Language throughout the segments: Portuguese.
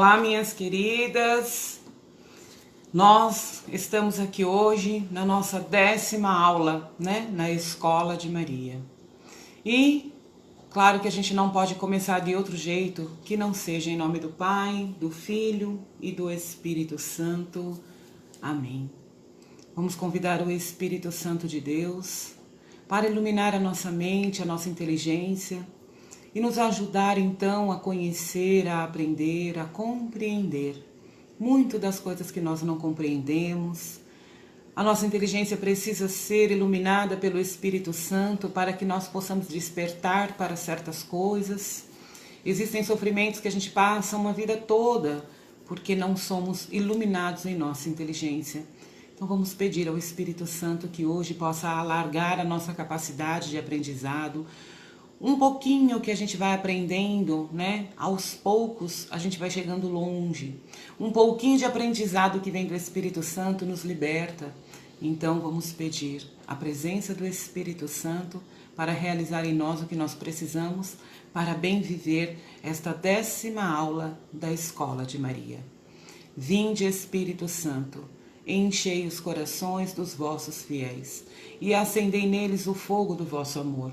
Olá, minhas queridas. Nós estamos aqui hoje na nossa 10ª aula, na Escola de Maria. E claro que a gente não pode começar de outro jeito que não seja em nome do Pai, do Filho e do Espírito Santo. Amém. Vamos convidar o Espírito Santo de Deus para iluminar a nossa mente, a nossa inteligência e nos ajudar então a conhecer, a aprender, a compreender muito das coisas que nós não compreendemos. A nossa inteligência precisa ser iluminada pelo Espírito Santo para que nós possamos despertar para certas coisas. Existem sofrimentos que a gente passa uma vida toda porque não somos iluminados em nossa inteligência. Então vamos pedir ao Espírito Santo que hoje possa alargar a nossa capacidade de aprendizado. Um pouquinho que a gente vai aprendendo, aos poucos a gente vai chegando longe. Um pouquinho de aprendizado que vem do Espírito Santo nos liberta. Então vamos pedir a presença do Espírito Santo para realizar em nós o que nós precisamos para bem viver esta 10ª aula da Escola de Maria. Vinde, Espírito Santo, enchei os corações dos vossos fiéis e acendei neles o fogo do vosso amor.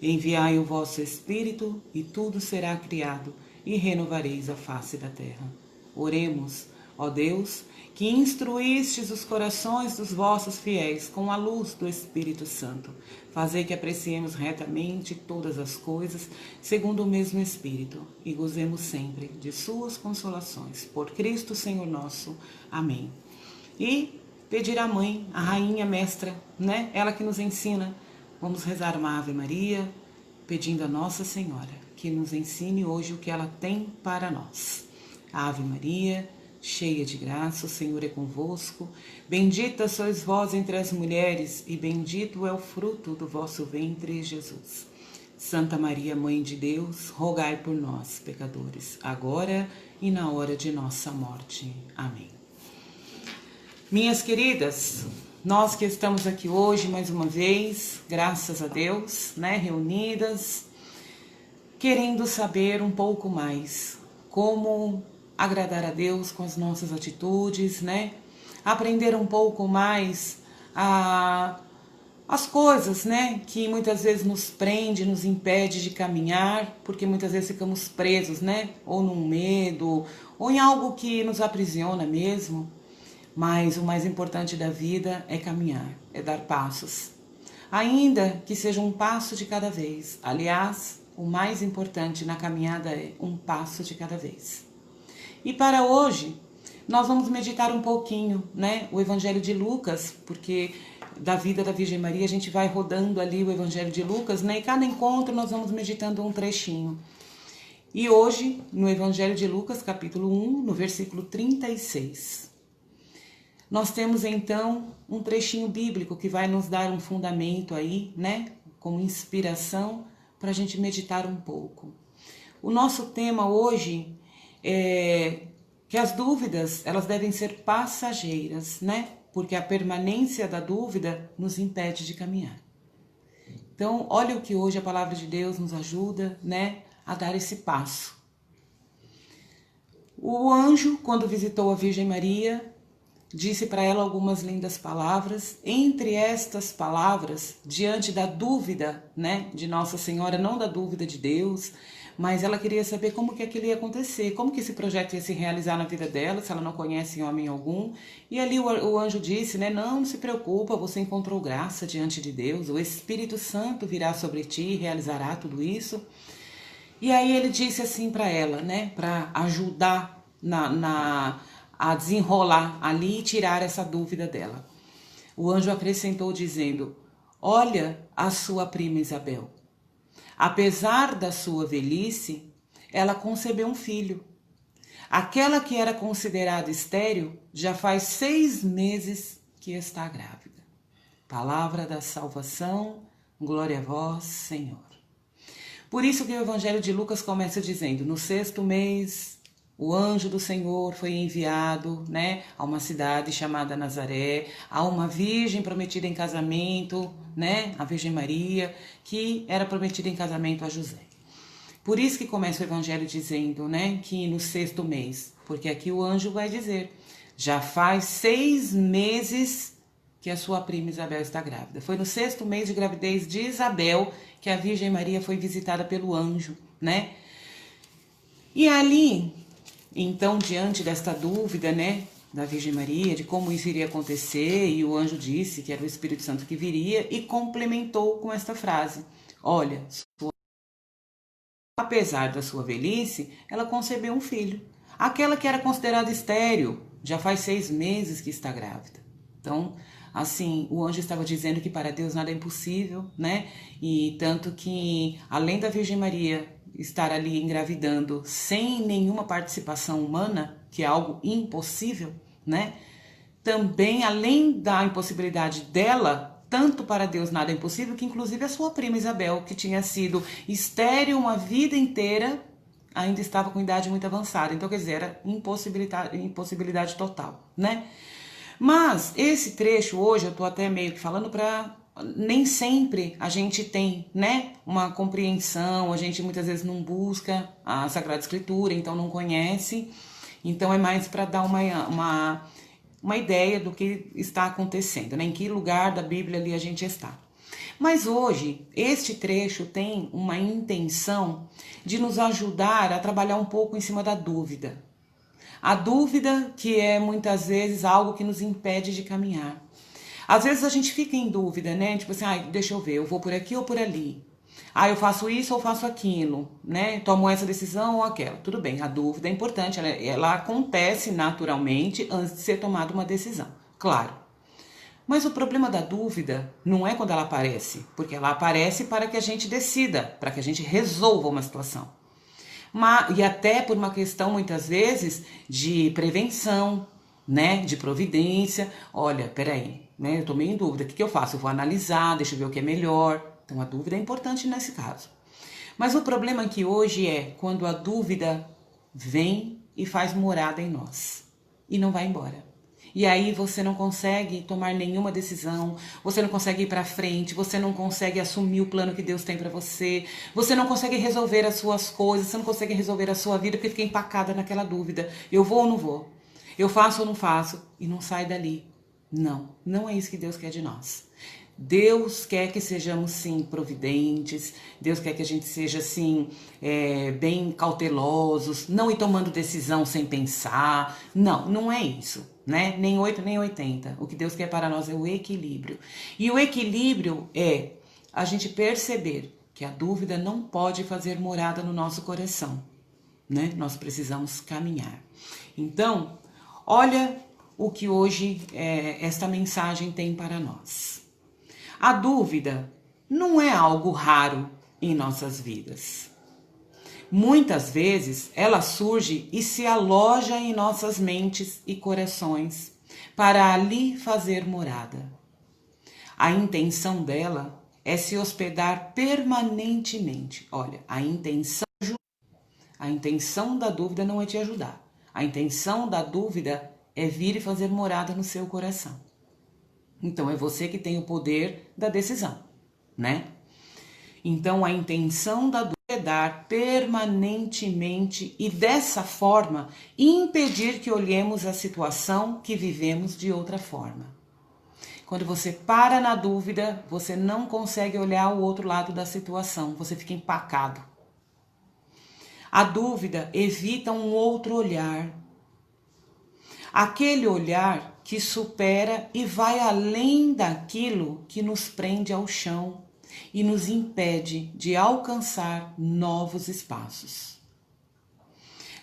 Enviai o vosso Espírito, e tudo será criado, e renovareis a face da terra. Oremos, ó Deus, que instruístes os corações dos vossos fiéis com a luz do Espírito Santo. Fazei que apreciemos retamente todas as coisas, segundo o mesmo Espírito, e gozemos sempre de suas consolações. Por Cristo Senhor nosso. Amém. E pedir à Mãe, a Rainha Mestra, ela que nos ensina. Vamos rezar uma Ave Maria, pedindo a Nossa Senhora que nos ensine hoje o que ela tem para nós. Ave Maria, cheia de graça, o Senhor é convosco. Bendita sois vós entre as mulheres, e bendito é o fruto do vosso ventre, Jesus. Santa Maria, Mãe de Deus, rogai por nós, pecadores, agora e na hora de nossa morte. Amém. Minhas queridas, nós que estamos aqui hoje, mais uma vez, graças a Deus, reunidas, querendo saber um pouco mais como agradar a Deus com as nossas atitudes, aprender um pouco mais as coisas, que muitas vezes nos prende, nos impede de caminhar, porque muitas vezes ficamos presos, ou num medo, ou em algo que nos aprisiona mesmo. Mas o mais importante da vida é caminhar, é dar passos. Ainda que seja um passo de cada vez. Aliás, o mais importante na caminhada é um passo de cada vez. E para hoje, nós vamos meditar um pouquinho, o Evangelho de Lucas, porque da vida da Virgem Maria a gente vai rodando ali o Evangelho de Lucas, e cada encontro nós vamos meditando um trechinho. E hoje, no Evangelho de Lucas, capítulo 1, no versículo 36. Nós temos então um trechinho bíblico que vai nos dar um fundamento aí, como inspiração para a gente meditar um pouco. O nosso tema hoje é que as dúvidas, elas devem ser passageiras, porque a permanência da dúvida nos impede de caminhar. Então, olha o que hoje a palavra de Deus nos ajuda, a dar esse passo. O anjo, quando visitou a Virgem Maria, disse para ela algumas lindas palavras. Entre estas palavras, diante da dúvida, de Nossa Senhora, não da dúvida de Deus, mas ela queria saber como que aquilo ia acontecer, como que esse projeto ia se realizar na vida dela, se ela não conhece homem algum. E ali o anjo disse, não se preocupa, você encontrou graça diante de Deus, o Espírito Santo virá sobre ti e realizará tudo isso. E aí ele disse assim para ela, para ajudar a desenrolar ali e tirar essa dúvida dela. O anjo acrescentou dizendo, olha a sua prima Isabel. Apesar da sua velhice, ela concebeu um filho. Aquela que era considerada estéril já faz 6 meses que está grávida. Palavra da salvação, glória a vós, Senhor. Por isso que o Evangelho de Lucas começa dizendo, no 6º mês, o anjo do Senhor foi enviado, a uma cidade chamada Nazaré, a uma virgem prometida em casamento, a Virgem Maria, que era prometida em casamento a José. Por isso que começa o evangelho dizendo, né, que no 6º mês, porque aqui o anjo vai dizer, já faz 6 meses que a sua prima Isabel está grávida. Foi no 6º mês de gravidez de Isabel que a Virgem Maria foi visitada pelo anjo, né? E ali, então, diante desta dúvida, né, da Virgem Maria, de como isso iria acontecer, e o anjo disse que era o Espírito Santo que viria, e complementou com esta frase, olha, apesar da sua velhice, ela concebeu um filho. Aquela que era considerada estéril, já faz 6 meses que está grávida. Então, assim, o anjo estava dizendo que para Deus nada é impossível, né? E tanto que, além da Virgem Maria estar ali engravidando sem nenhuma participação humana, que é algo impossível, né? Também, além da impossibilidade dela, tanto para Deus nada é impossível, que inclusive a sua prima Isabel, que tinha sido estéril uma vida inteira, ainda estava com idade muito avançada. Então, quer dizer, era impossibilidade total, né? Mas esse trecho hoje, eu tô até meio que falando para nem sempre a gente tem, né, uma compreensão, a gente muitas vezes não busca a Sagrada Escritura, então não conhece. Então é mais para dar uma ideia do que está acontecendo, né? Em que lugar da Bíblia ali a gente está. Mas hoje, este trecho tem uma intenção de nos ajudar a trabalhar um pouco em cima da dúvida. A dúvida que é muitas vezes algo que nos impede de caminhar. Às vezes a gente fica em dúvida, né? Tipo assim, deixa eu ver, eu vou por aqui ou por ali. Eu faço isso ou faço aquilo, né? Tomo essa decisão ou aquela. Tudo bem, a dúvida é importante, ela acontece naturalmente antes de ser tomada uma decisão, claro. Mas o problema da dúvida não é quando ela aparece, porque ela aparece para que a gente decida, para que a gente resolva uma situação. E até por uma questão, muitas vezes, de prevenção, né? De providência. Olha, peraí, né? Eu tô meio em dúvida, o que eu faço? Eu vou analisar, deixa eu ver o que é melhor. Então a dúvida é importante nesse caso. Mas o problema aqui hoje é quando a dúvida vem e faz morada em nós e não vai embora. E aí você não consegue tomar nenhuma decisão, você não consegue ir para frente, você não consegue assumir o plano que Deus tem para você, você não consegue resolver as suas coisas, você não consegue resolver a sua vida porque fica empacada naquela dúvida. Eu vou ou não vou? Eu faço ou não faço? E não sai dali. Não, não é isso que Deus quer de nós. Deus quer que sejamos, sim, providentes. Deus quer que a gente seja, assim, bem cautelosos, não ir tomando decisão sem pensar. Não, não é isso, né? Nem 8, nem 80. O que Deus quer para nós é o equilíbrio. E o equilíbrio é a gente perceber que a dúvida não pode fazer morada no nosso coração, né? Nós precisamos caminhar. Então, olha o que hoje esta mensagem tem para nós. A dúvida não é algo raro em nossas vidas. Muitas vezes ela surge e se aloja em nossas mentes e corações para ali fazer morada. A intenção dela é se hospedar permanentemente. Olha, a intenção da dúvida não é te ajudar. A intenção da dúvida é vir e fazer morada no seu coração. Então, é você que tem o poder da decisão, né? Então, a intenção da dúvida é dar permanentemente e dessa forma impedir que olhemos a situação que vivemos de outra forma. Quando você para na dúvida, você não consegue olhar o outro lado da situação, você fica empacado. A dúvida evita um outro olhar. Aquele olhar que supera e vai além daquilo que nos prende ao chão e nos impede de alcançar novos espaços.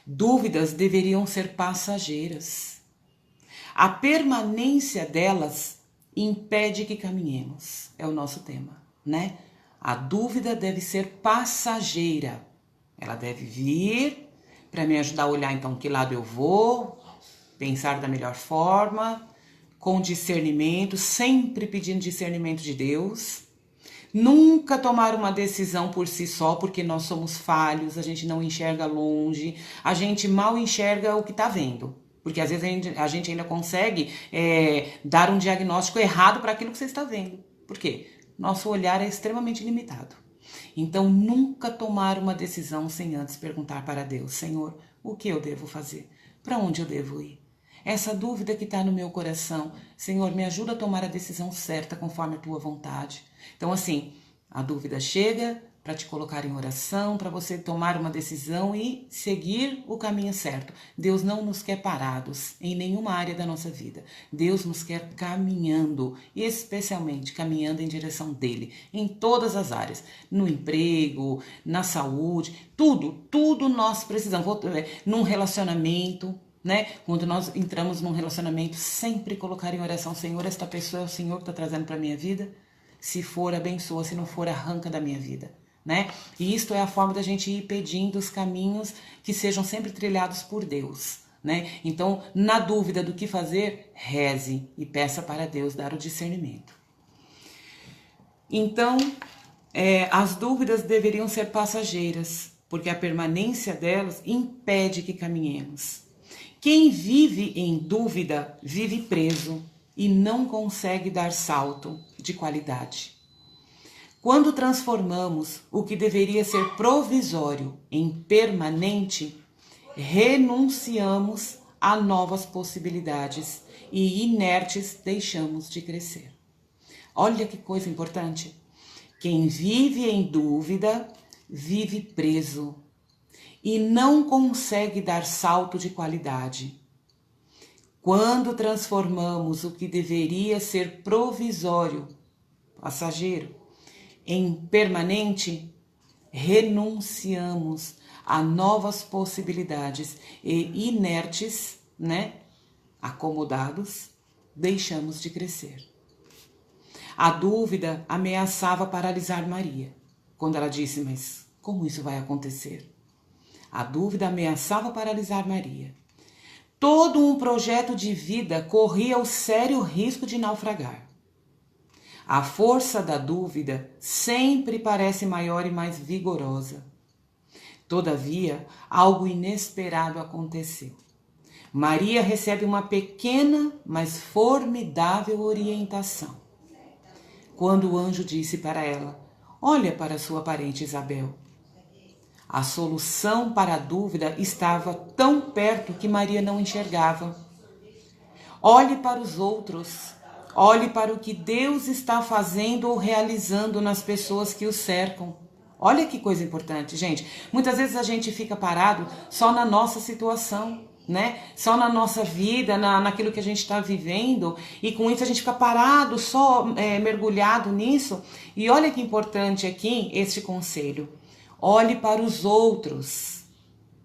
Dúvidas deveriam ser passageiras. A permanência delas impede que caminhemos. É o nosso tema, né? A dúvida deve ser passageira. Ela deve vir para me ajudar a olhar então que lado eu vou, pensar da melhor forma, com discernimento, sempre pedindo discernimento de Deus. Nunca tomar uma decisão por si só, porque nós somos falhos, a gente não enxerga longe, a gente mal enxerga o que está vendo. Porque às vezes a gente ainda consegue dar um diagnóstico errado para aquilo que você está vendo. Por quê? Nosso olhar é extremamente limitado. Então, nunca tomar uma decisão sem antes perguntar para Deus: Senhor, o que eu devo fazer? Para onde eu devo ir? Essa dúvida que está no meu coração, Senhor, me ajuda a tomar a decisão certa conforme a tua vontade. Então, assim, a dúvida chega para te colocar em oração, para você tomar uma decisão e seguir o caminho certo. Deus não nos quer parados em nenhuma área da nossa vida. Deus nos quer caminhando, especialmente caminhando em direção dele, em todas as áreas, no emprego, na saúde, tudo nós precisamos. Num relacionamento, né? Quando nós entramos num relacionamento, sempre colocar em oração: Senhor, esta pessoa é o Senhor que está trazendo para a minha vida? Se for, abençoa, se não for, arranca da minha vida, né? E isto é a forma da gente ir pedindo os caminhos que sejam sempre trilhados por Deus, né? Então, na dúvida do que fazer, reze e peça para Deus dar o discernimento. Então, as dúvidas deveriam ser passageiras, porque a permanência delas impede que caminhemos. Quem vive em dúvida vive preso e não consegue dar salto de qualidade. Quando transformamos o que deveria ser provisório em permanente, renunciamos a novas possibilidades e inertes deixamos de crescer. Olha que coisa importante. Quem vive em dúvida vive preso e não consegue dar salto de qualidade. Quando transformamos o que deveria ser provisório, passageiro, em permanente, renunciamos a novas possibilidades e inertes, né, acomodados, deixamos de crescer. A dúvida ameaçava paralisar Maria, quando ela disse: mas como isso vai acontecer? A dúvida ameaçava paralisar Maria. Todo um projeto de vida corria o sério risco de naufragar. A força da dúvida sempre parece maior e mais vigorosa. Todavia, algo inesperado aconteceu. Maria recebe uma pequena, mas formidável orientação. Quando o anjo disse para ela: olha para sua parente Isabel. A solução para a dúvida estava tão perto que Maria não enxergava. Olhe para os outros. Olhe para o que Deus está fazendo ou realizando nas pessoas que o cercam. Olha que coisa importante, gente. Muitas vezes a gente fica parado só na nossa situação, né? Só na nossa vida, naquilo que a gente está vivendo. E com isso a gente fica parado, só mergulhado nisso. E olha que importante aqui este conselho. Olhe para os outros.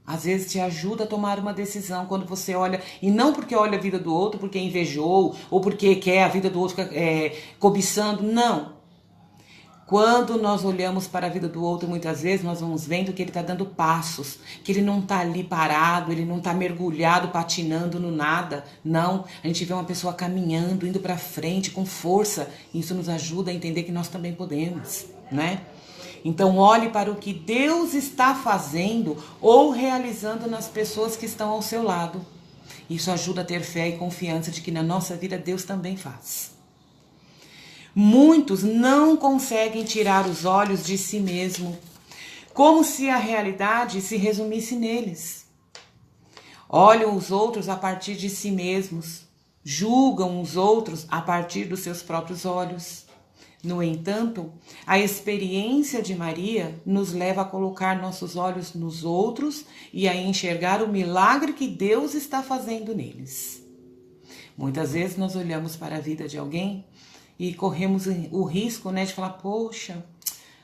Às vezes te ajuda a tomar uma decisão quando você olha, e não porque olha a vida do outro, porque invejou, ou porque quer a vida do outro cobiçando, não. Quando nós olhamos para a vida do outro, muitas vezes nós vamos vendo que ele está dando passos, que ele não está ali parado, ele não está mergulhado, patinando no nada. Não, a gente vê uma pessoa caminhando, indo para frente com força. Isso nos ajuda a entender que nós também podemos, né? Então olhe para o que Deus está fazendo ou realizando nas pessoas que estão ao seu lado. Isso ajuda a ter fé e confiança de que na nossa vida Deus também faz. Muitos não conseguem tirar os olhos de si mesmo, como se a realidade se resumisse neles. Olham os outros a partir de si mesmos, julgam os outros a partir dos seus próprios olhos. No entanto, a experiência de Maria nos leva a colocar nossos olhos nos outros e a enxergar o milagre que Deus está fazendo neles. Muitas vezes nós olhamos para a vida de alguém e corremos o risco, né, de falar: poxa,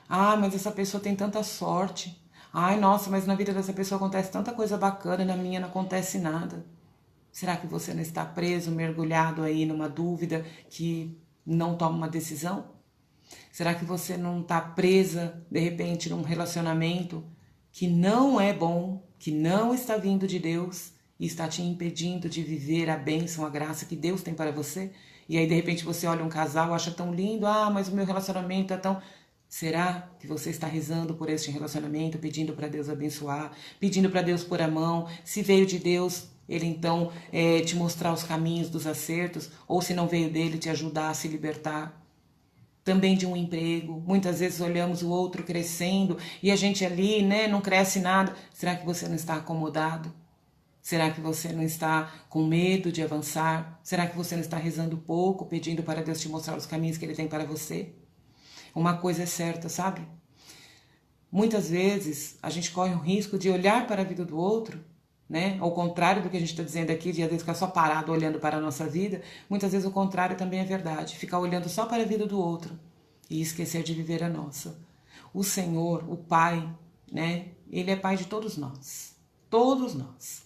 mas essa pessoa tem tanta sorte. Ai, nossa, mas na vida dessa pessoa acontece tanta coisa bacana, na minha não acontece nada. Será que você não está preso, mergulhado aí numa dúvida que não toma uma decisão? Será que você não está presa, de repente, num relacionamento que não é bom, que não está vindo de Deus e está te impedindo de viver a bênção, a graça que Deus tem para você? E aí, de repente, você olha um casal, acha tão lindo: mas o meu relacionamento é tão... Será que você está rezando por este relacionamento, pedindo para Deus abençoar, pedindo para Deus pôr a mão? Se veio de Deus, Ele então te mostrar os caminhos dos acertos, ou se não veio dele, te ajudar a se libertar? também de um emprego. Muitas vezes olhamos o outro crescendo e a gente ali, né, não cresce nada. Será que você não está acomodado? Será que você não está com medo de avançar? Será que você não está rezando pouco, pedindo para Deus te mostrar os caminhos que Ele tem para você? Uma coisa é certa, sabe? Muitas vezes a gente corre o risco de olhar para a vida do outro, né? Ao contrário do que a gente está dizendo aqui, de às vezes ficar só parado olhando para a nossa vida, muitas vezes o contrário também é verdade. Ficar olhando só para a vida do outro e esquecer de viver a nossa. O Senhor, o Pai, né? Ele é Pai de todos nós. Todos nós.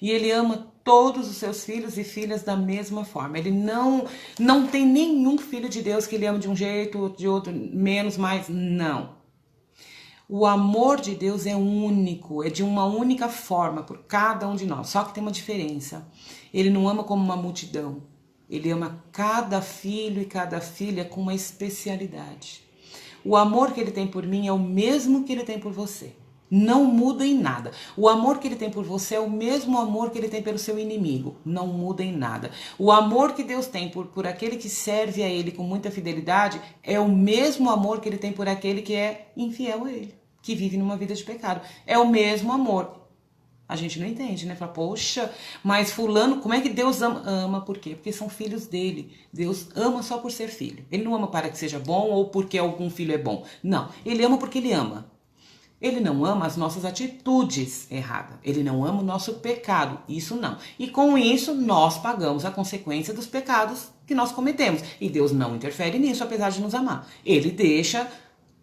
E Ele ama todos os seus filhos e filhas da mesma forma. Ele não tem nenhum filho de Deus que Ele ama de um jeito, outro de outro, menos, mais, não. O amor de Deus é único, é de uma única forma por cada um de nós. Só que tem uma diferença. Ele não ama como uma multidão. Ele ama cada filho e cada filha com uma especialidade. O amor que Ele tem por mim é o mesmo que Ele tem por você. Não muda em nada. O amor que Ele tem por você é o mesmo amor que Ele tem pelo seu inimigo. Não muda em nada. O amor que Deus tem por aquele que serve a Ele com muita fidelidade é o mesmo amor que Ele tem por aquele que é infiel a Ele, que vive numa vida de pecado. É o mesmo amor. A gente não entende, né? Fala, poxa, mas fulano, como é que Deus ama? Ama por quê? Porque são filhos dele. Deus ama só por ser filho. Ele não ama para que seja bom ou porque algum filho é bom. Não, Ele ama porque Ele ama. Ele não ama as nossas atitudes erradas. Ele não ama o nosso pecado. Isso não. E com isso, nós pagamos a consequência dos pecados que nós cometemos. E Deus não interfere nisso, apesar de nos amar. Ele deixa...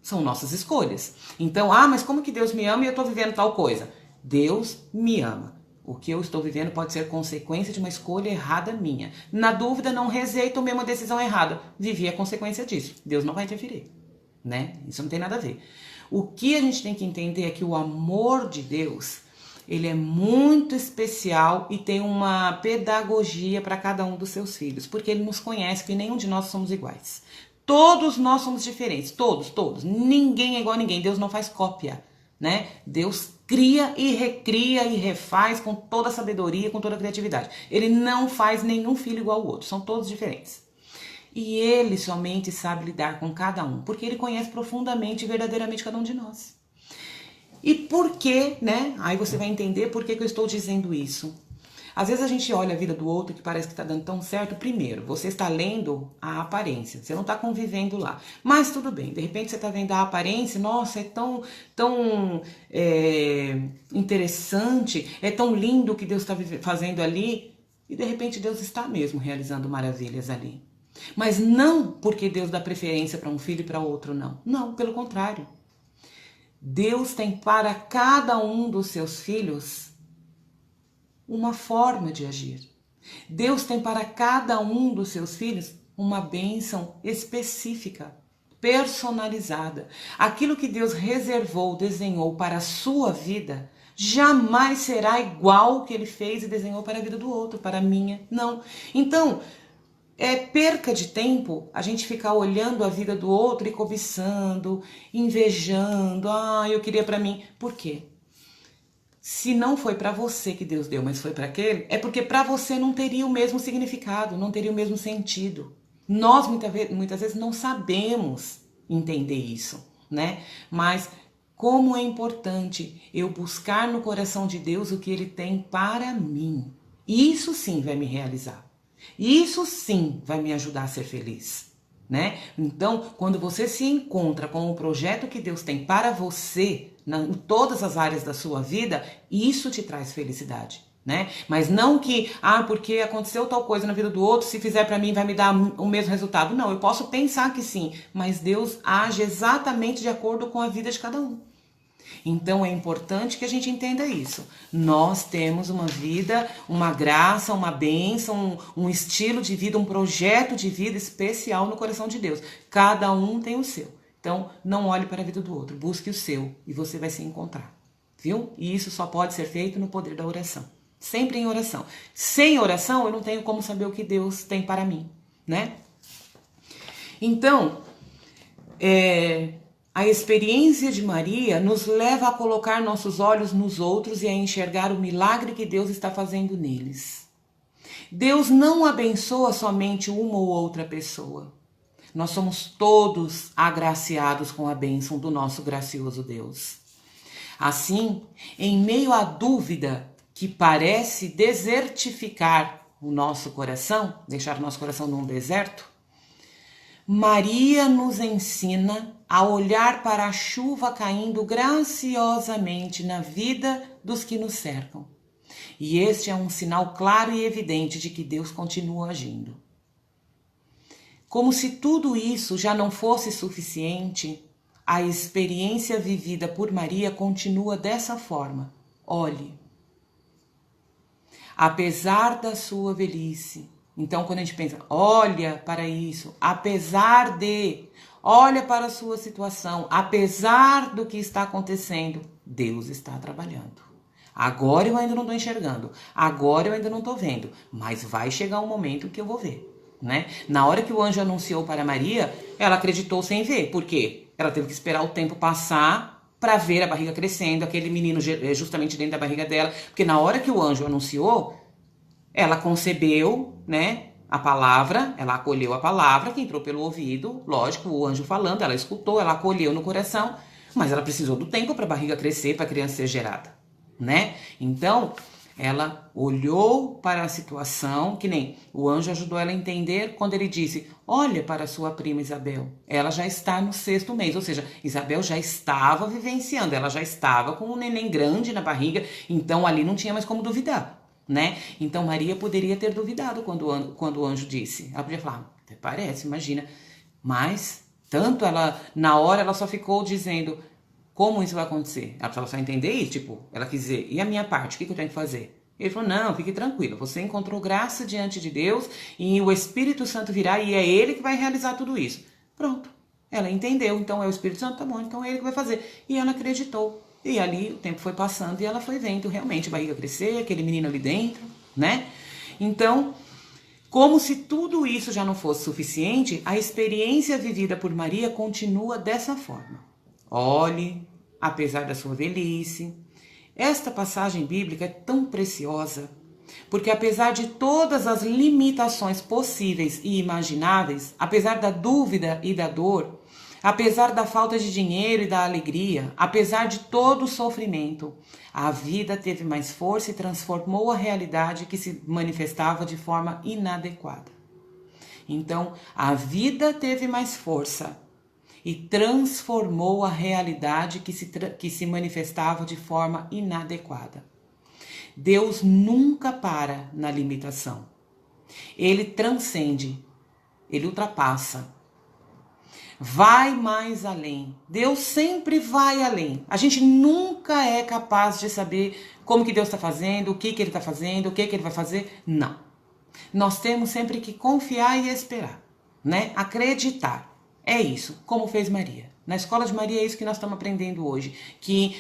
São nossas escolhas. Então, mas como que Deus me ama e eu estou vivendo tal coisa? Deus me ama. O que eu estou vivendo pode ser consequência de uma escolha errada minha. Na dúvida, não rezei e tomei uma decisão errada. Vivi a consequência disso. Deus não vai interferir, né? Isso não tem nada a ver. O que a gente tem que entender é que o amor de Deus, ele é muito especial e tem uma pedagogia para cada um dos seus filhos, porque Ele nos conhece, que nenhum de nós somos iguais. Todos nós somos diferentes, todos. Ninguém é igual a ninguém. Deus não faz cópia, né? Deus cria e recria e refaz com toda a sabedoria, com toda a criatividade. Ele não faz nenhum filho igual ao outro, são todos diferentes. E Ele somente sabe lidar com cada um, porque Ele conhece profundamente e verdadeiramente cada um de nós. E por que, né? Aí você vai entender por que eu estou dizendo isso. Às vezes a gente olha a vida do outro que parece que está dando tão certo. Primeiro, você está lendo a aparência, você não está convivendo lá. Mas tudo bem, de repente você está vendo a aparência, nossa, é tão interessante, é tão lindo o que Deus está fazendo ali. E de repente Deus está mesmo realizando maravilhas ali. Mas não porque Deus dá preferência para um filho e para outro, não. Não, pelo contrário. Deus tem para cada um dos seus filhos uma forma de agir. Deus tem para cada um dos seus filhos uma bênção específica, personalizada. Aquilo que Deus reservou, desenhou para a sua vida, jamais será igual ao que Ele fez e desenhou para a vida do outro, para a minha, não. Então, é perca de tempo a gente ficar olhando a vida do outro e cobiçando, invejando, eu queria para mim. Por quê? Se não foi para você que Deus deu, mas foi para aquele, é porque para você não teria o mesmo significado, não teria o mesmo sentido. Nós muitas vezes não sabemos entender isso, né? Mas como é importante eu buscar no coração de Deus o que Ele tem para mim. Isso sim vai me realizar. Isso sim vai me ajudar a ser feliz, né? Então, quando você se encontra com o projeto que Deus tem para você, em todas as áreas da sua vida, isso te traz felicidade, né? Mas não que, porque aconteceu tal coisa na vida do outro, se fizer para mim vai me dar o mesmo resultado. Não, eu posso pensar que sim, mas Deus age exatamente de acordo com a vida de cada um. Então é importante que a gente entenda isso. Nós temos uma vida, uma graça, uma bênção, um estilo de vida, um projeto de vida especial no coração de Deus. Cada um tem o seu. Então não olhe para a vida do outro, busque o seu e você vai se encontrar. Viu? E isso só pode ser feito no poder da oração. Sempre em oração. Sem oração eu não tenho como saber o que Deus tem para mim, né? Então, a experiência de Maria nos leva a colocar nossos olhos nos outros e a enxergar o milagre que Deus está fazendo neles. Deus não abençoa somente uma ou outra pessoa. Nós somos todos agraciados com a bênção do nosso gracioso Deus. Assim, em meio à dúvida que parece desertificar o nosso coração, deixar o nosso coração num deserto, Maria nos ensina a olhar para a chuva caindo graciosamente na vida dos que nos cercam. E este é um sinal claro e evidente de que Deus continua agindo. Como se tudo isso já não fosse suficiente, a experiência vivida por Maria continua dessa forma. Olhe, apesar da sua velhice. Então, quando a gente pensa, olha para isso, apesar de, olha para a sua situação, apesar do que está acontecendo, Deus está trabalhando. Agora eu ainda não estou enxergando, agora eu ainda não estou vendo, mas vai chegar um momento que eu vou ver, né? Na hora que o anjo anunciou para Maria, ela acreditou sem ver, por quê? Ela teve que esperar o tempo passar para ver a barriga crescendo, aquele menino justamente dentro da barriga dela, porque na hora que o anjo anunciou, ela concebeu, né, a palavra, ela acolheu a palavra que entrou pelo ouvido, lógico, o anjo falando, ela escutou, ela acolheu no coração, mas ela precisou do tempo para a barriga crescer, para a criança ser gerada, né? Então, ela olhou para a situação, que nem o anjo ajudou ela a entender quando ele disse, olha para a sua prima Isabel, ela já está no 6º mês, ou seja, Isabel já estava vivenciando, ela já estava com um neném grande na barriga, então ali não tinha mais como duvidar, né? Então Maria poderia ter duvidado quando o anjo disse, ela podia falar, até parece, imagina, mas tanto ela, na hora ela só ficou dizendo, como isso vai acontecer? Ela precisava só entender isso, tipo, ela quis dizer, e a minha parte, o que eu tenho que fazer? Ele falou, não, fique tranquilo, você encontrou graça diante de Deus e o Espírito Santo virá e é Ele que vai realizar tudo isso. Pronto, ela entendeu, então é o Espírito Santo, tá bom, então é Ele que vai fazer. E ela acreditou, e ali o tempo foi passando e ela foi vendo realmente a barriga crescer, aquele menino ali dentro, né? Então, como se tudo isso já não fosse suficiente, a experiência vivida por Maria continua dessa forma. Olhe, apesar da sua velhice. Esta passagem bíblica é tão preciosa, porque apesar de todas as limitações possíveis e imagináveis, apesar da dúvida e da dor, apesar da falta de dinheiro e da alegria, apesar de todo o sofrimento, a vida teve mais força e transformou a realidade que se manifestava de forma inadequada. Então, a vida teve mais força e transformou a realidade que se manifestava de forma inadequada. Deus nunca para na limitação. Ele transcende, ele ultrapassa, vai mais além. Deus sempre vai além. A gente nunca é capaz de saber como que Deus está fazendo, o que ele está fazendo, o que ele vai fazer. Não. Nós temos sempre que confiar e esperar, né? Acreditar. É isso, como fez Maria. Na escola de Maria é isso que nós estamos aprendendo hoje, que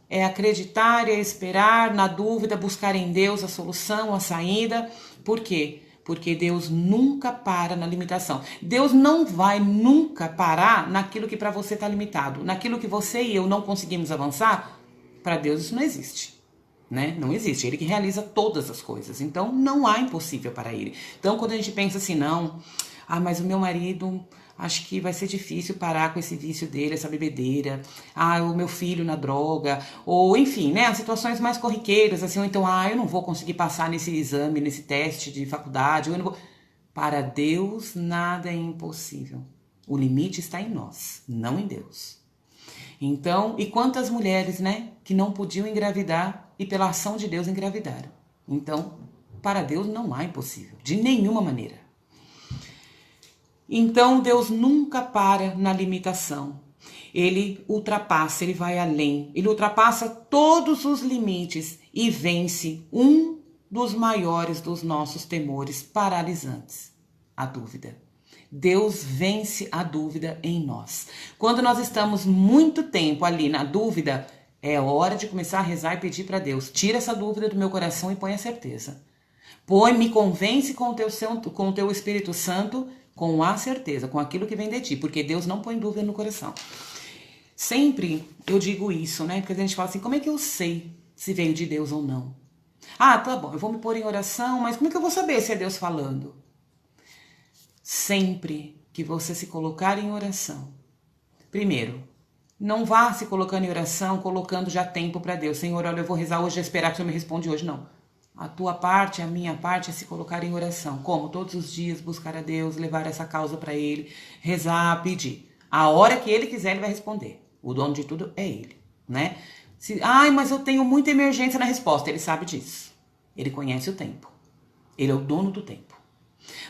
é acreditar, é esperar, na dúvida, buscar em Deus a solução, a saída. Por quê? Porque Deus nunca para na limitação. Deus não vai nunca parar naquilo que para você está limitado. Naquilo que você e eu não conseguimos avançar, para Deus isso não existe. Né? Não existe, ele que realiza todas as coisas, então não há impossível para ele. Então quando a gente pensa assim, não, mas o meu marido, acho que vai ser difícil parar com esse vício dele, essa bebedeira, o meu filho na droga, ou enfim, né, as situações mais corriqueiras, assim, ou então, eu não vou conseguir passar nesse exame, nesse teste de faculdade, eu não vou... Para Deus nada é impossível, o limite está em nós, não em Deus. Então, e quantas mulheres, né, que não podiam engravidar e pela ação de Deus engravidaram. Então, para Deus não há impossível, de nenhuma maneira. Então, Deus nunca para na limitação. Ele ultrapassa, ele vai além, ele ultrapassa todos os limites e vence um dos maiores dos nossos temores paralisantes, a dúvida. Deus vence a dúvida em nós. Quando nós estamos muito tempo ali na dúvida, é hora de começar a rezar e pedir para Deus, tira essa dúvida do meu coração e põe a certeza. Me convence com o teu Espírito Santo, com a certeza, com aquilo que vem de ti, porque Deus não põe dúvida no coração. Sempre eu digo isso, né? Porque a gente fala assim, como é que eu sei se veio de Deus ou não? Tá bom, eu vou me pôr em oração, mas como é que eu vou saber se é Deus falando? Sempre que você se colocar em oração. Primeiro, não vá se colocando em oração, colocando já tempo para Deus. Senhor, olha, eu vou rezar hoje, esperar que o Senhor me responda hoje. Não. A tua parte, a minha parte é se colocar em oração. Como? Todos os dias buscar a Deus, levar essa causa para Ele, rezar, pedir. A hora que Ele quiser, Ele vai responder. O dono de tudo é Ele, né? Ai, mas eu tenho muita emergência na resposta. Ele sabe disso. Ele conhece o tempo. Ele é o dono do tempo.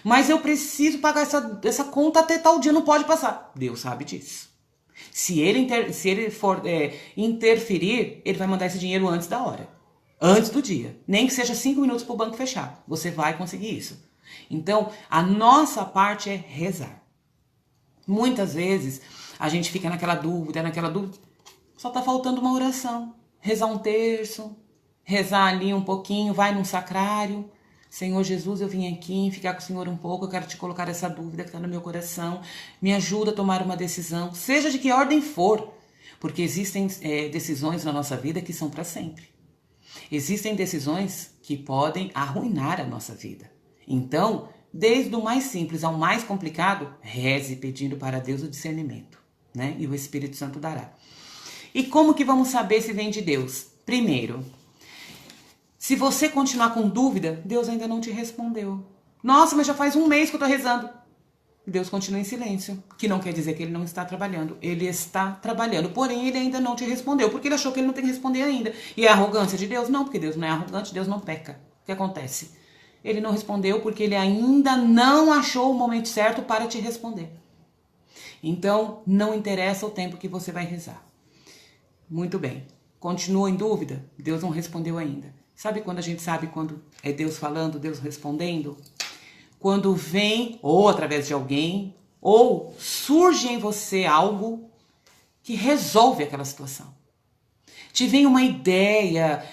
Mas eu preciso pagar essa conta até tal dia, não pode passar. Deus sabe disso. Se ele for interferir, ele vai mandar esse dinheiro antes da hora. Antes do dia. Nem que seja 5 minutos para o banco fechar. Você vai conseguir isso. Então, a nossa parte é rezar. Muitas vezes, a gente fica naquela dúvida. Só tá faltando uma oração. Rezar um terço. Rezar ali um pouquinho. Vai num sacrário. Senhor Jesus, eu vim aqui ficar com o Senhor um pouco. Eu quero te colocar essa dúvida que está no meu coração. Me ajuda a tomar uma decisão. Seja de que ordem for. Porque existem decisões na nossa vida que são para sempre. Existem decisões que podem arruinar a nossa vida. Então, desde o mais simples ao mais complicado, reze pedindo para Deus o discernimento, né? E o Espírito Santo dará. E como que vamos saber se vem de Deus? Primeiro, se você continuar com dúvida, Deus ainda não te respondeu. Nossa, mas já faz 1 mês que eu estou rezando. Deus continua em silêncio, que não quer dizer que ele não está trabalhando. Ele está trabalhando, porém ele ainda não te respondeu, porque ele achou que ele não tem que responder ainda. E é a arrogância de Deus? Não, porque Deus não é arrogante, Deus não peca. O que acontece? Ele não respondeu porque ele ainda não achou o momento certo para te responder. Então, não interessa o tempo que você vai rezar. Muito bem. Continua em dúvida? Deus não respondeu ainda. Sabe quando a gente sabe quando é Deus falando, Deus respondendo? Quando vem, ou através de alguém, ou surge em você algo que resolve aquela situação. Te vem uma ideia,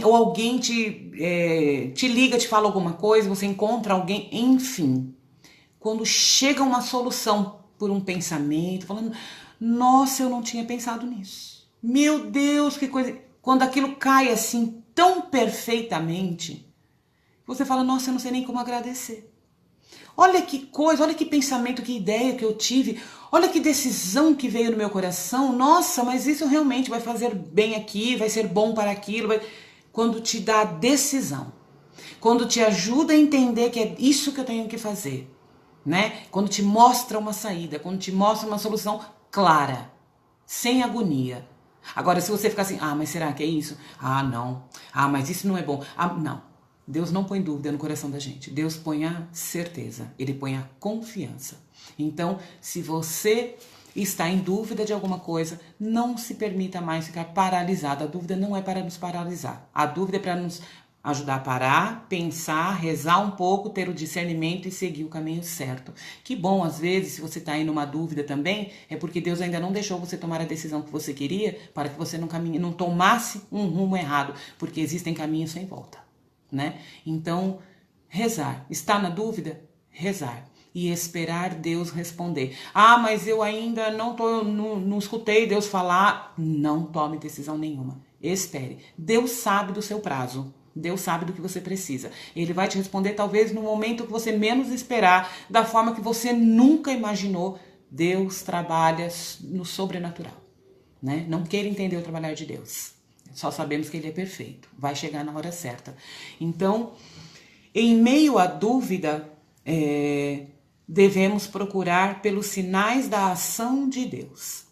ou alguém te liga, te fala alguma coisa, você encontra alguém, enfim. Quando chega uma solução por um pensamento, falando, nossa, eu não tinha pensado nisso. Meu Deus, que coisa... Quando aquilo cai assim tão perfeitamente... Você fala, nossa, eu não sei nem como agradecer. Olha que coisa, olha que pensamento, que ideia que eu tive. Olha que decisão que veio no meu coração. Nossa, mas isso realmente vai fazer bem aqui, vai ser bom para aquilo. Quando te dá a decisão. Quando te ajuda a entender que é isso que eu tenho que fazer. Né? Quando te mostra uma saída, quando te mostra uma solução clara. Sem agonia. Agora, se você ficar assim, mas será que é isso? Não. Mas isso não é bom. Não. Deus não põe dúvida no coração da gente. Deus põe a certeza. Ele põe a confiança. Então, se você está em dúvida de alguma coisa, não se permita mais ficar paralisado. A dúvida não é para nos paralisar. A dúvida é para nos ajudar a parar, pensar, rezar um pouco, ter o discernimento e seguir o caminho certo. Que bom, às vezes, se você está aí numa dúvida também, é porque Deus ainda não deixou você tomar a decisão que você queria para que você não tomasse um rumo errado, porque existem caminhos sem volta. Né? Então, rezar. Está na dúvida? Rezar. E esperar Deus responder. Mas eu ainda não escutei Deus falar. Não tome decisão nenhuma. Espere. Deus sabe do seu prazo. Deus sabe do que você precisa. Ele vai te responder talvez no momento que você menos esperar, da forma que você nunca imaginou. Deus trabalha no sobrenatural. Né? Não queira entender o trabalhar de Deus. Só sabemos que ele é perfeito. Vai chegar na hora certa. Então, em meio à dúvida, devemos procurar pelos sinais da ação de Deus.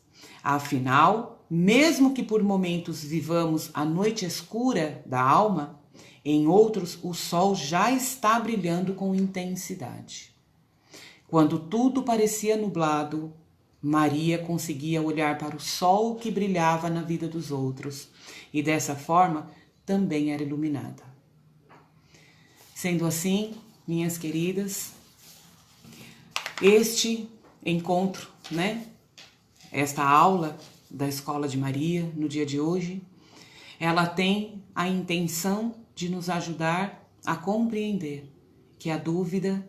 Afinal, mesmo que por momentos vivamos a noite escura da alma, em outros o sol já está brilhando com intensidade. Quando tudo parecia nublado, Maria conseguia olhar para o sol que brilhava na vida dos outros e dessa forma também era iluminada. Sendo assim, minhas queridas, este encontro, né? Esta aula da Escola de Maria no dia de hoje, ela tem a intenção de nos ajudar a compreender que a dúvida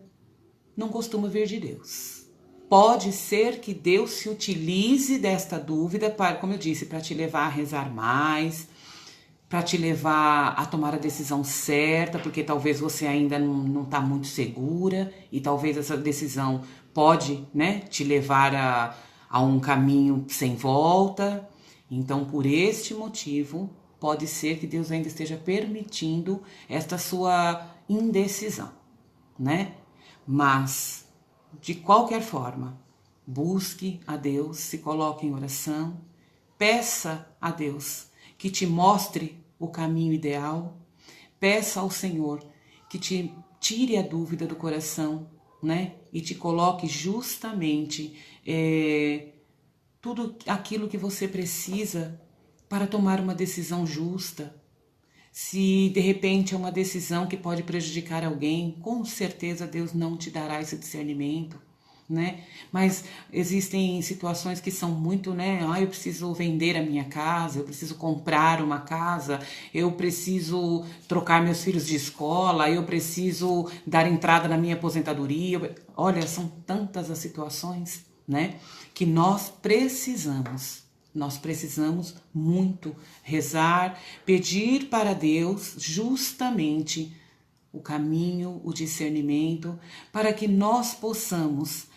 não costuma vir de Deus. Pode ser que Deus se utilize desta dúvida para, como eu disse, para te levar a rezar mais, para te levar a tomar a decisão certa, porque talvez você ainda não está muito segura e talvez essa decisão pode, né, te levar a um caminho sem volta. Então, por este motivo, pode ser que Deus ainda esteja permitindo esta sua indecisão, né? Mas, de qualquer forma, busque a Deus, se coloque em oração, peça a Deus que te mostre o caminho ideal, peça ao Senhor que te tire a dúvida do coração, né? E te coloque justamente tudo aquilo que você precisa para tomar uma decisão justa. Se de repente é uma decisão que pode prejudicar alguém, com certeza Deus não te dará esse discernimento, né? Mas existem situações que são muito, né? Eu preciso vender a minha casa, eu preciso comprar uma casa, eu preciso trocar meus filhos de escola, eu preciso dar entrada na minha aposentadoria. Olha, são tantas as situações, né? Que nós precisamos muito rezar, pedir para Deus justamente o caminho, o discernimento, para que nós possamos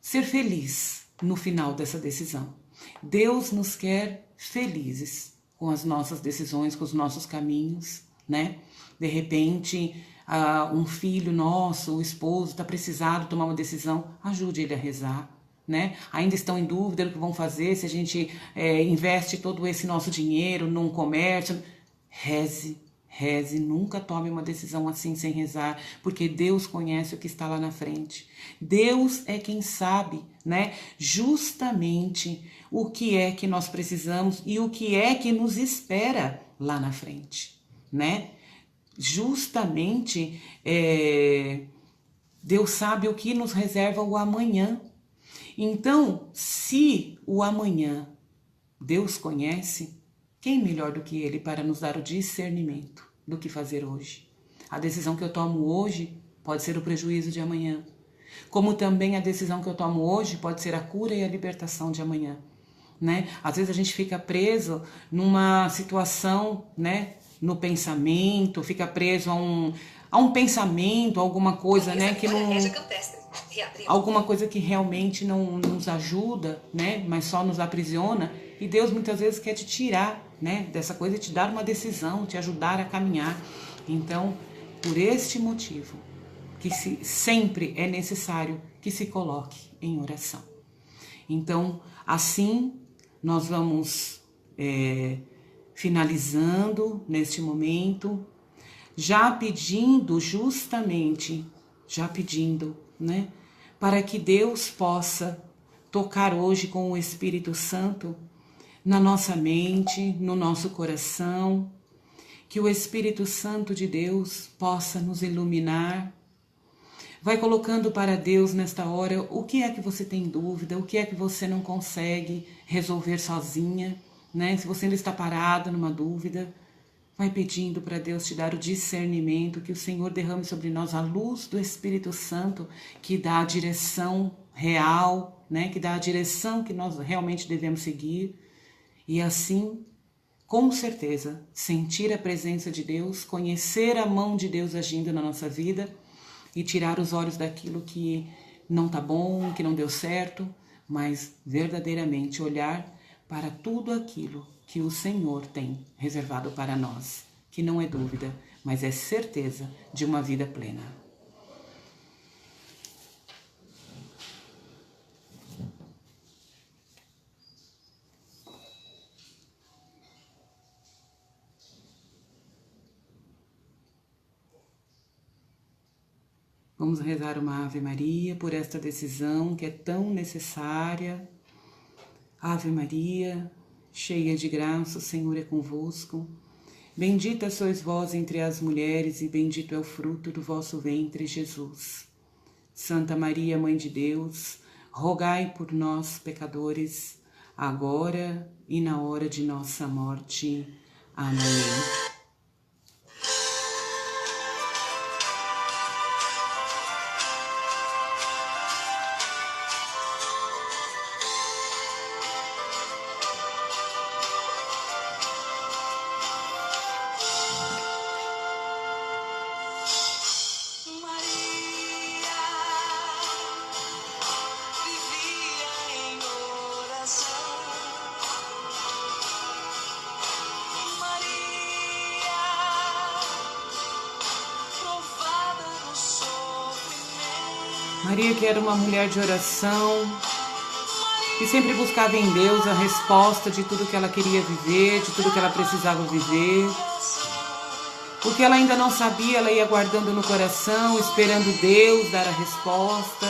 ser felizes no final dessa decisão. Deus nos quer felizes com as nossas decisões, com os nossos caminhos, né? De repente, um filho nosso, o esposo, está precisado tomar uma decisão, ajude ele a rezar. Né? Ainda estão em dúvida do que vão fazer, se a gente investe todo esse nosso dinheiro num comércio. Reze, nunca tome uma decisão assim sem rezar, porque Deus conhece o que está lá na frente. Deus é quem sabe, né, justamente o que é que nós precisamos e o que é que nos espera lá na frente, né? Justamente Deus sabe o que nos reserva o amanhã. Então, se o amanhã Deus conhece, quem melhor do que Ele para nos dar o discernimento do que fazer hoje? A decisão que eu tomo hoje pode ser o prejuízo de amanhã, como também a decisão que eu tomo hoje pode ser a cura e a libertação de amanhã, né? Às vezes a gente fica preso numa situação, né, no pensamento, fica preso a um pensamento, alguma coisa, né, que não... alguma coisa que realmente não nos ajuda, né? Mas só nos aprisiona. E Deus muitas vezes quer te tirar, né, dessa coisa e te dar uma decisão, te ajudar a caminhar. Então, por este motivo, que sempre é necessário que se coloque em oração. Então, assim, nós vamos finalizando neste momento, já pedindo, né, para que Deus possa tocar hoje com o Espírito Santo na nossa mente, no nosso coração, que o Espírito Santo de Deus possa nos iluminar. Vai colocando para Deus nesta hora o que é que você tem dúvida, o que é que você não consegue resolver sozinha, né? Se você ainda está parado numa dúvida, vai pedindo para Deus te dar o discernimento, que o Senhor derrame sobre nós a luz do Espírito Santo, que dá a direção real, né? Que dá a direção que nós realmente devemos seguir. E assim, com certeza, sentir a presença de Deus, conhecer a mão de Deus agindo na nossa vida e tirar os olhos daquilo que não está bom, que não deu certo, mas verdadeiramente olhar para tudo aquilo que o Senhor tem reservado para nós, que não é dúvida, mas é certeza de uma vida plena. Vamos rezar uma Ave Maria por esta decisão que é tão necessária. Ave Maria, cheia de graça, o Senhor é convosco. Bendita sois vós entre as mulheres e bendito é o fruto do vosso ventre, Jesus. Santa Maria, Mãe de Deus, rogai por nós, pecadores, agora e na hora de nossa morte. Amém. Maria, que era uma mulher de oração, que sempre buscava em Deus a resposta de tudo que ela queria viver, de tudo que ela precisava viver. O que ela ainda não sabia, ela ia guardando no coração, esperando Deus dar a resposta.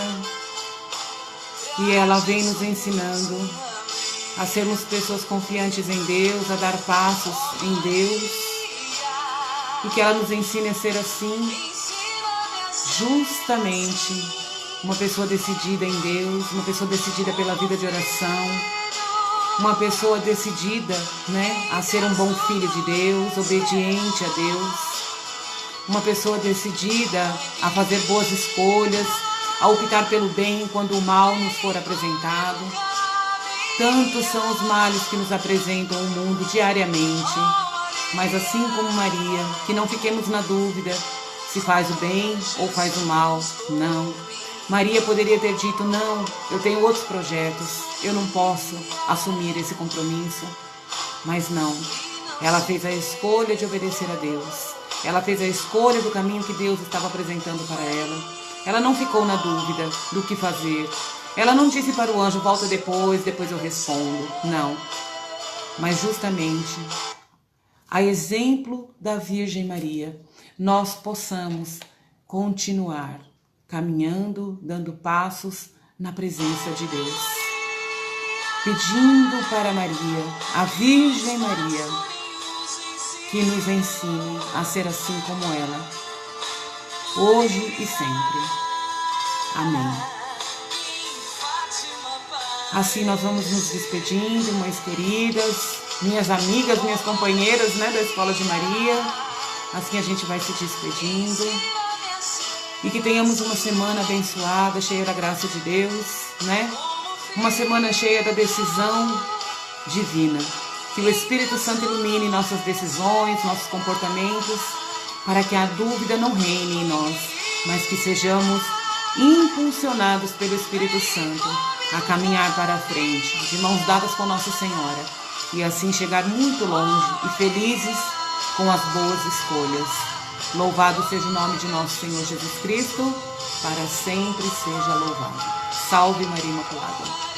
E ela vem nos ensinando a sermos pessoas confiantes em Deus, a dar passos em Deus. E que ela nos ensine a ser assim, justamente uma pessoa decidida em Deus, uma pessoa decidida pela vida de oração, uma pessoa decidida, a ser um bom filho de Deus, obediente a Deus, uma pessoa decidida a fazer boas escolhas, a optar pelo bem quando o mal nos for apresentado. Tantos são os males que nos apresentam o mundo diariamente, mas assim como Maria, que não fiquemos na dúvida se faz o bem ou faz o mal, não. Maria poderia ter dito, não, eu tenho outros projetos, eu não posso assumir esse compromisso. Mas não, ela fez a escolha de obedecer a Deus. Ela fez a escolha do caminho que Deus estava apresentando para ela. Ela não ficou na dúvida do que fazer. Ela não disse para o anjo, volta depois eu respondo. Não, mas justamente, a exemplo da Virgem Maria, nós possamos continuar caminhando, dando passos na presença de Deus. Pedindo para Maria, a Virgem Maria, que nos ensine a ser assim como ela, hoje e sempre. Amém. Assim nós vamos nos despedindo, mães queridas, minhas amigas, minhas companheiras, da Escola de Maria. Assim a gente vai se despedindo. E que tenhamos uma semana abençoada, cheia da graça de Deus, Uma semana cheia da decisão divina. Que o Espírito Santo ilumine nossas decisões, nossos comportamentos, para que a dúvida não reine em nós, mas que sejamos impulsionados pelo Espírito Santo a caminhar para a frente, de mãos dadas com Nossa Senhora, e assim chegar muito longe e felizes com as boas escolhas. Louvado seja o nome de nosso Senhor Jesus Cristo, para sempre seja louvado. Salve Maria Imaculada.